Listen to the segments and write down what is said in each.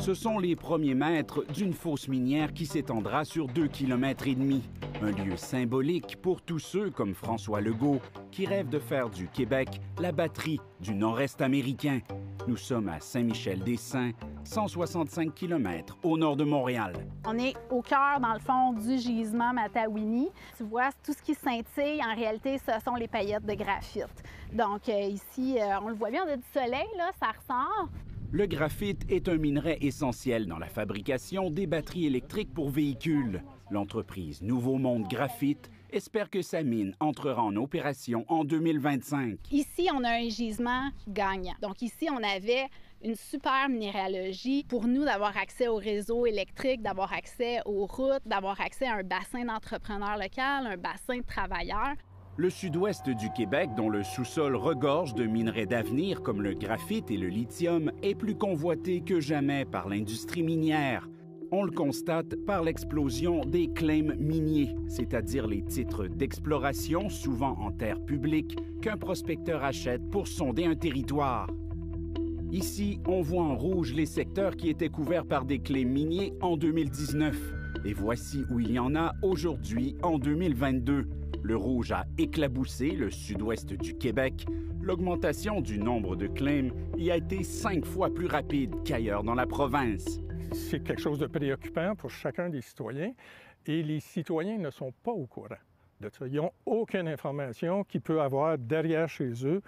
Ce sont les premiers mètres d'une fosse minière qui s'étendra sur 2,5 km. Un lieu symbolique pour tous ceux comme François Legault qui rêvent de faire du Québec la batterie du nord-est américain. Nous sommes à Saint-Michel-des-Saints, 165 km au nord de Montréal. On est au cœur, dans le fond, du gisement Matawini. Tu vois, tout ce qui scintille, en réalité, ce sont les paillettes de graphite. Donc ici, on le voit bien, on a du soleil, là, ça ressort. Le graphite est un minerai essentiel dans la fabrication des batteries électriques pour véhicules. L'entreprise Nouveau Monde Graphite espère que sa mine entrera en opération en 2025. Ici, on a un gisement gagnant. Donc ici, on avait une super minéralogie pour nous d'avoir accès au réseau électrique, d'avoir accès aux routes, d'avoir accès à un bassin d'entrepreneurs locaux, un bassin de travailleurs. Le sud-ouest du Québec, dont le sous-sol regorge de minerais d'avenir comme le graphite et le lithium, est plus convoité que jamais par l'industrie minière. On le constate par l'explosion des claims miniers, c'est-à-dire les titres d'exploration, souvent en terre publique, qu'un prospecteur achète pour sonder un territoire. Ici, on voit en rouge les secteurs qui étaient couverts par des claims miniers en 2019. Et voici où il y en a aujourd'hui, en 2022. Le rouge a éclaboussé le sud-ouest du Québec. L'augmentation du nombre de claims y a été 5 fois plus rapide qu'ailleurs dans la province. C'est quelque chose de préoccupant pour chacun des citoyens et les citoyens ne sont pas au courant de ça. Ils n'ont aucune information qu'ils peuvent avoir derrière chez eux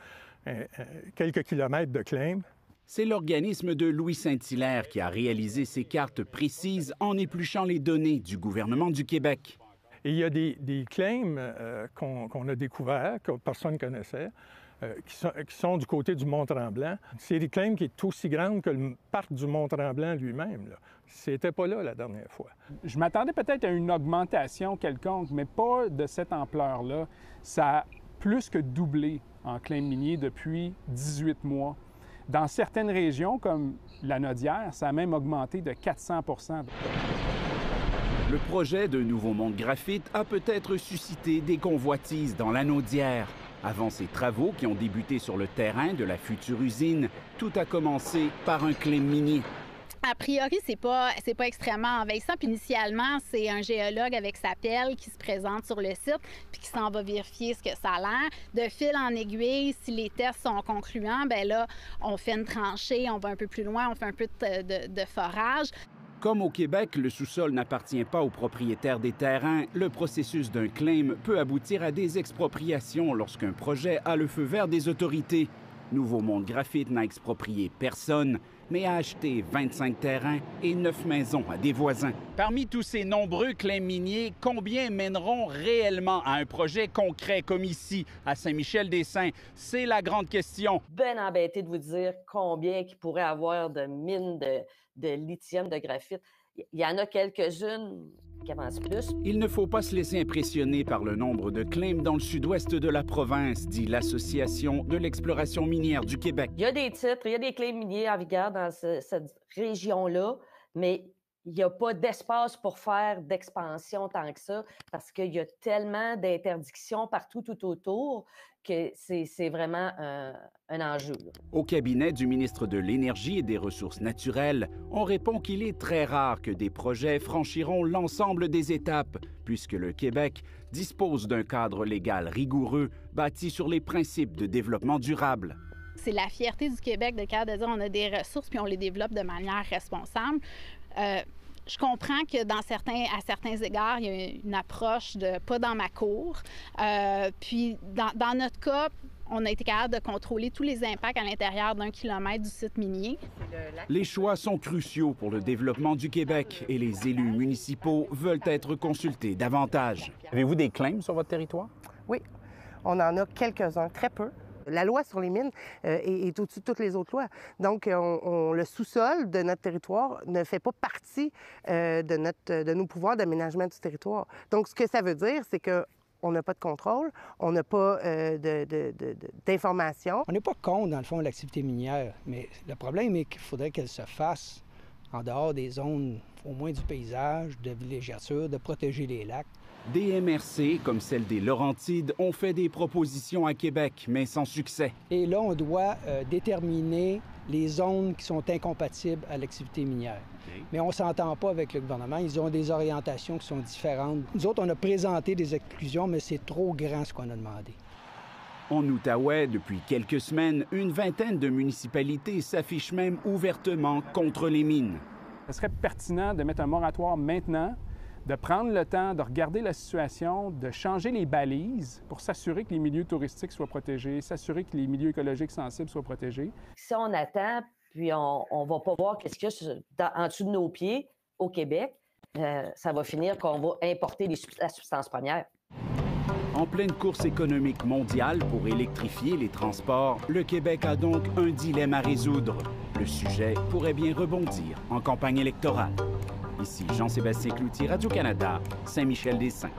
quelques kilomètres de claims. C'est l'organisme de Louis Saint-Hilaire qui a réalisé ces cartes précises en épluchant les données du gouvernement du Québec. Et il y a des claims qu'on a découverts, que personne ne connaissait, qui sont du côté du Mont-Tremblant. C'est des claims qui est aussi grande que le parc du Mont-Tremblant lui-même. C'était pas là la dernière fois. Je m'attendais peut-être à une augmentation quelconque, mais pas de cette ampleur-là. Ça a plus que doublé en claims miniers depuis 18 mois. Dans certaines régions, comme la Nodière, ça a même augmenté de 400 %. Le projet de Nouveau Monde Graphite a peut-être suscité des convoitises dans la Naudière. Avant ces travaux qui ont débuté sur le terrain de la future usine, tout a commencé par un claim minier. A priori, c'est pas extrêmement envahissant. Puis initialement, c'est un géologue avec sa pelle qui se présente sur le site puis qui s'en va vérifier ce que ça a l'air. De fil en aiguille, si les tests sont concluants, bien là, on fait une tranchée, on va un peu plus loin, on fait un peu de forage. Comme au Québec, le sous-sol n'appartient pas aux propriétaires des terrains, le processus d'un claim peut aboutir à des expropriations lorsqu'un projet a le feu vert des autorités. Nouveau Monde Graphite n'a exproprié personne, mais a acheté 25 terrains et 9 maisons à des voisins. Parmi tous ces nombreux claims miniers, combien mèneront réellement à un projet concret comme ici, à Saint-Michel-des-Saints? C'est la grande question. Ben embêté de vous dire combien qu'il pourrait avoir de mines de lithium, de graphite. Il y en a quelques-unes qui avancent plus. Il ne faut pas se laisser impressionner par le nombre de claims dans le sud-ouest de la province, dit l'Association de l'exploration minière du Québec. Il y a des titres, il y a des claims miniers en vigueur dans cette région-là, mais il n'y a pas d'espace pour faire d'expansion tant que ça, parce qu'il y a tellement d'interdictions partout tout autour que c'est vraiment un enjeu. Au cabinet du ministre de l'Énergie et des Ressources naturelles, on répond qu'il est très rare que des projets franchiront l'ensemble des étapes, puisque le Québec dispose d'un cadre légal rigoureux bâti sur les principes de développement durable. C'est la fierté du Québec de dire on a des ressources puis on les développe de manière responsable. Je comprends que à certains égards, il y a une approche de pas dans ma cour. Puis dans notre cas, on a été capable de contrôler tous les impacts à l'intérieur d'1 kilomètre du site minier. Les choix sont cruciaux pour le développement du Québec et les élus municipaux veulent être consultés davantage. Avez-vous des claims sur votre territoire? Oui, on en a quelques-uns, très peu. La loi sur les mines est au-dessus de toutes les autres lois. Donc, le sous-sol de notre territoire ne fait pas partie de nos pouvoirs d'aménagement du territoire. Donc, ce que ça veut dire, c'est qu'on n'a pas de contrôle, on n'a pas d'informations. On n'est pas contre, dans le fond, l'activité minière, mais le problème est qu'il faudrait qu'elle se fasse en dehors des zones, au moins du paysage, de villégiature, de protéger les lacs. Des MRC, comme celle des Laurentides, ont fait des propositions à Québec, mais sans succès. Et là, on doit déterminer les zones qui sont incompatibles à l'activité minière. Mais on ne s'entend pas avec le gouvernement. Ils ont des orientations qui sont différentes. Nous autres, on a présenté des exclusions, mais c'est trop grand ce qu'on a demandé. En Outaouais, depuis quelques semaines, une vingtaine de municipalités s'affichent même ouvertement contre les mines. Ce serait pertinent de mettre un moratoire maintenant, de prendre le temps de regarder la situation, de changer les balises pour s'assurer que les milieux touristiques soient protégés, s'assurer que les milieux écologiques sensibles soient protégés. Si on attend, puis on ne va pas voir qu'est-ce qu'il y a en dessous de nos pieds au Québec, ça va finir qu'on va importer la substance première. En pleine course économique mondiale pour électrifier les transports, le Québec a donc un dilemme à résoudre. Le sujet pourrait bien rebondir en campagne électorale. Ici Jean-Sébastien Cloutier, Radio-Canada, Saint-Michel-des-Saints.